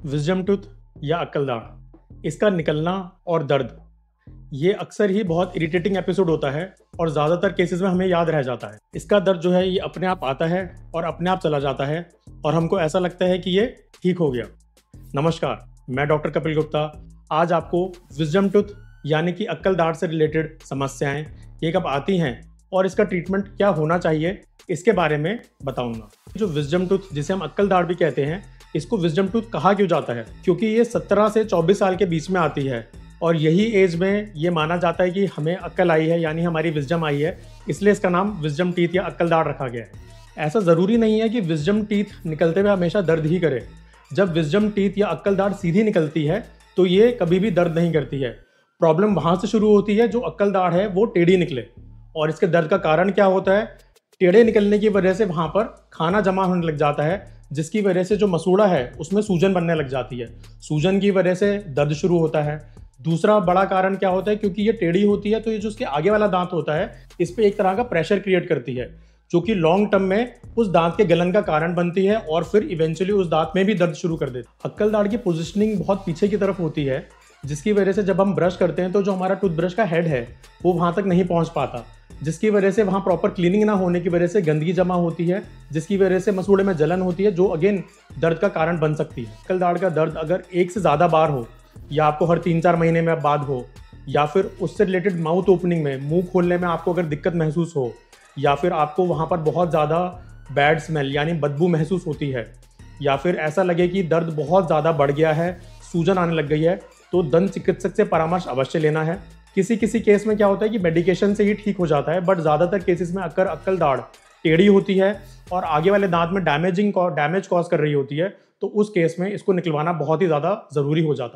Wisdom tooth या अक्ल दाढ़, इसका निकलना और दर्द, ये अक्सर ही बहुत इरिटेटिंग एपिसोड होता है और ज़्यादातर केसेस में हमें याद रह जाता है। इसका दर्द जो है ये अपने आप आता है और अपने आप चला जाता है और हमको ऐसा लगता है कि ये ठीक हो गया। नमस्कार, मैं डॉक्टर कपिल गुप्ता। आज आपको विज़डम टूथ यानी कि अक्ल दाढ़ से रिलेटेड समस्याएं ये कब आती हैं और इसका ट्रीटमेंट क्या होना चाहिए, इसके बारे में बताऊंगा। जो विज़डम टूथ, जिसे हम अक्ल दाढ़ भी कहते हैं, इसको विज़डम टूथ कहा क्यों जाता है? क्योंकि ये 17 से 24 साल के बीच में आती है और यही एज में ये माना जाता है कि हमें अक्ल आई है, यानी हमारी विज़डम आई है, इसलिए इसका नाम विज़डम टीथ या अक्ल दाढ़ रखा गया है। ऐसा ज़रूरी नहीं है कि विज़डम टीथ निकलते हुए हमेशा दर्द ही करे। जब विज़डम टीथ या अक्ल दाढ़ सीधी निकलती है तो ये कभी भी दर्द नहीं करती है। प्रॉब्लम वहाँ से शुरू होती है जो अक्ल दाढ़ है वो टेढ़ी निकले। और इसके दर्द का कारण क्या होता है? टेढ़े निकलने की वजह से वहाँ पर खाना जमा होने लग जाता है, जिसकी वजह से जो मसूड़ा है उसमें सूजन बनने लग जाती है। सूजन की वजह से दर्द शुरू होता है। दूसरा बड़ा कारण क्या होता है? क्योंकि ये टेढ़ी होती है तो ये जो उसके आगे वाला दांत होता है इस पे एक तरह का प्रेशर क्रिएट करती है, जो कि लॉन्ग टर्म में उस दांत के गलन का कारण बनती है और फिर इवेंचुअली उस दांत में भी दर्द शुरू कर देती है। अक्ल दाढ़ की पोजिशनिंग बहुत पीछे की तरफ होती है, जिसकी वजह से जब हम ब्रश करते हैं तो जो हमारा टूथब्रश का हेड है वो वहाँ तक नहीं पहुँच पाता, जिसकी वजह से वहाँ प्रॉपर क्लीनिंग ना होने की वजह से गंदगी जमा होती है, जिसकी वजह से मसूड़े में जलन होती है, जो अगेन दर्द का कारण बन सकती है। अक्ल दाढ़ का दर्द अगर एक से ज़्यादा बार हो, या आपको हर 3-4 महीने में बाद हो, या फिर उससे रिलेटेड माउथ ओपनिंग में, मुंह खोलने में आपको अगर दिक्कत महसूस हो, या फिर आपको वहाँ पर बहुत ज़्यादा बैड स्मेल यानी बदबू महसूस होती है, या फिर ऐसा लगे कि दर्द बहुत ज़्यादा बढ़ गया है, सूजन आने लग गई है, तो दंत चिकित्सक से परामर्श अवश्य लेना है। किसी किसी केस में क्या होता है कि मेडिकेशन से ही ठीक हो जाता है, बट ज़्यादातर केसेस में अगर अक्ल दाढ़ टेढ़ी होती है और आगे वाले दांत में डैमेज कॉज कर रही होती है, तो उस केस में इसको निकलवाना बहुत ही ज़्यादा ज़रूरी हो जाता है।